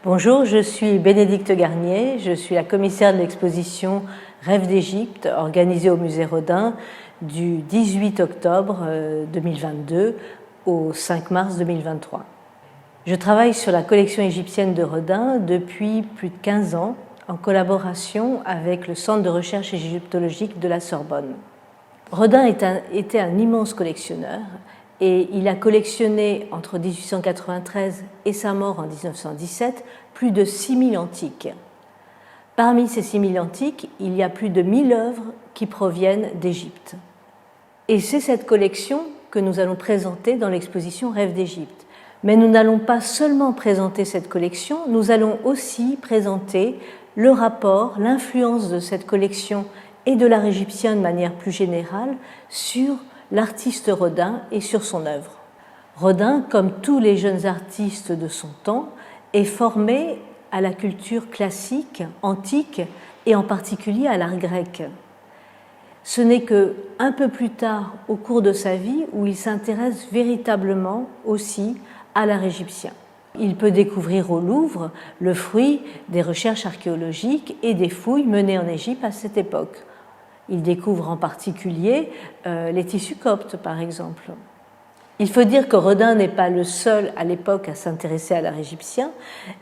Bonjour, je suis Bénédicte Garnier, je suis la commissaire de l'exposition Rêves d'Égypte organisée au musée Rodin du 18 octobre 2022 au 5 mars 2023. Je travaille sur la collection égyptienne de Rodin depuis plus de 15 ans en collaboration avec le Centre de recherche égyptologique de la Sorbonne. Rodin était un immense collectionneur et il a collectionné entre 1893 et sa mort en 1917 plus de 6000 antiques. Parmi ces 6000 antiques, il y a plus de 1000 œuvres qui proviennent d'Égypte. Et c'est cette collection que nous allons présenter dans l'exposition Rêves d'Égypte. Mais nous n'allons pas seulement présenter cette collection, nous allons aussi présenter le rapport, l'influence de cette collection et de l'art égyptien de manière plus générale sur l'artiste Rodin et sur son œuvre. Rodin, comme tous les jeunes artistes de son temps, est formé à la culture classique, antique et en particulier à l'art grec. Ce n'est qu'un peu plus tard, au cours de sa vie, où il s'intéresse véritablement aussi à l'art égyptien. Il peut découvrir au Louvre le fruit des recherches archéologiques et des fouilles menées en Égypte à cette époque. Il découvre en particulier les tissus coptes, par exemple. Il faut dire que Rodin n'est pas le seul à l'époque à s'intéresser à l'art égyptien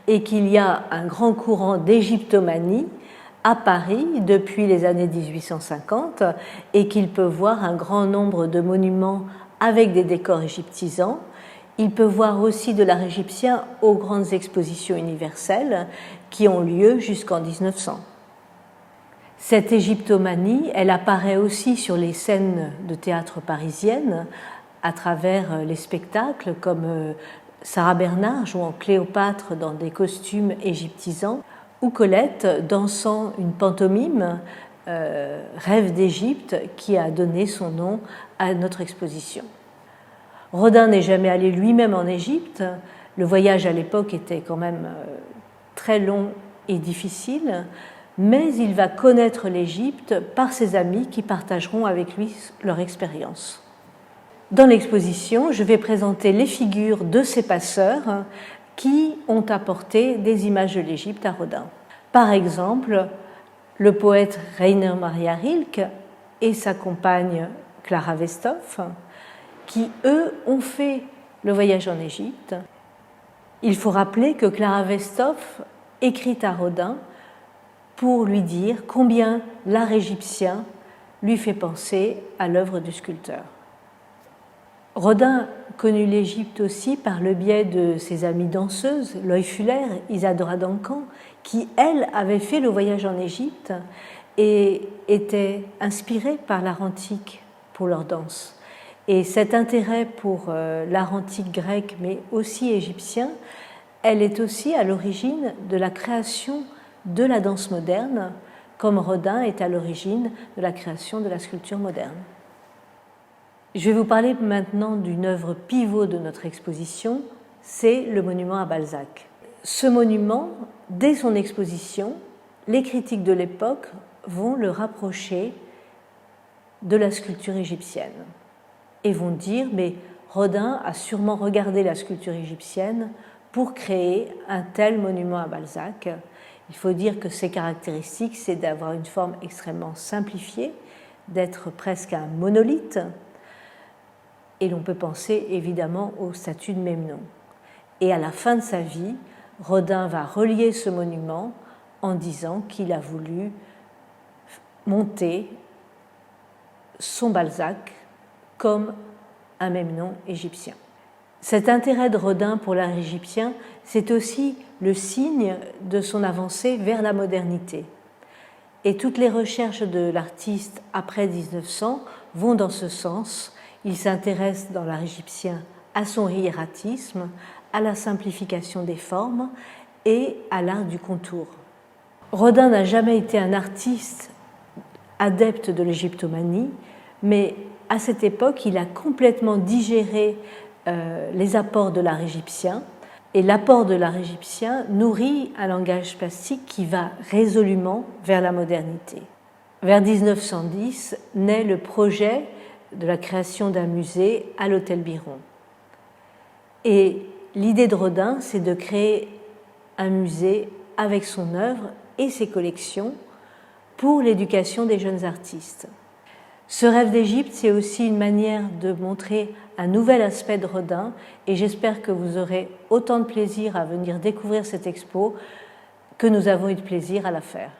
et qu'il y a un grand courant d'égyptomanie à Paris depuis les années 1850 et qu'il peut voir un grand nombre de monuments avec des décors égyptisants. Il peut voir aussi de l'art égyptien aux grandes expositions universelles qui ont lieu jusqu'en 1900. Cette égyptomanie, elle apparaît aussi sur les scènes de théâtre parisiennes à travers les spectacles comme Sarah Bernard jouant Cléopâtre dans des costumes égyptisants ou Colette dansant une pantomime Rêves d'Égypte qui a donné son nom à notre exposition. Rodin n'est jamais allé lui-même en Égypte. Le voyage à l'époque était quand même très long et difficile, mais il va connaître l'Égypte par ses amis qui partageront avec lui leur expérience. Dans l'exposition, je vais présenter les figures de ces passeurs qui ont apporté des images de l'Égypte à Rodin. Par exemple, le poète Rainer Maria Rilke et sa compagne Clara Westhoff, qui, eux, ont fait le voyage en Égypte. Il faut rappeler que Clara Westhoff écrit à Rodin pour lui dire combien l'art égyptien lui fait penser à l'œuvre du sculpteur. Rodin connut l'Égypte aussi par le biais de ses amies danseuses, Loy Fuller, Isadora Duncan, qui, elles, avaient fait le voyage en Égypte et étaient inspirées par l'art antique pour leur danse. Et cet intérêt pour l'art antique grec, mais aussi égyptien, elle est aussi à l'origine de la création de la danse moderne, comme Rodin est à l'origine de la création de la sculpture moderne. Je vais vous parler maintenant d'une œuvre pivot de notre exposition, c'est le monument à Balzac. Ce monument, dès son exposition, les critiques de l'époque vont le rapprocher de la sculpture égyptienne et vont dire mais Rodin a sûrement regardé la sculpture égyptienne pour créer un tel monument à Balzac. Il faut dire que ses caractéristiques, c'est d'avoir une forme extrêmement simplifiée, d'être presque un monolithe, et l'on peut penser évidemment aux statues de Memnon. Et à la fin de sa vie, Rodin va relier ce monument en disant qu'il a voulu monter son Balzac comme un Memnon égyptien. Cet intérêt de Rodin pour l'art égyptien, c'est aussi le signe de son avancée vers la modernité. Et toutes les recherches de l'artiste après 1900 vont dans ce sens. Il s'intéresse dans l'art égyptien à son hiératisme, à la simplification des formes et à l'art du contour. Rodin n'a jamais été un artiste adepte de l'égyptomanie, mais à cette époque, il a complètement digéré les apports de l'art égyptien, et l'apport de l'art égyptien nourrit un langage plastique qui va résolument vers la modernité. Vers 1910 naît le projet de la création d'un musée à l'Hôtel Byron. Et l'idée de Rodin, c'est de créer un musée avec son œuvre et ses collections pour l'éducation des jeunes artistes. Ce rêve d'Égypte, c'est aussi une manière de montrer un nouvel aspect de Rodin et j'espère que vous aurez autant de plaisir à venir découvrir cette expo que nous avons eu de plaisir à la faire.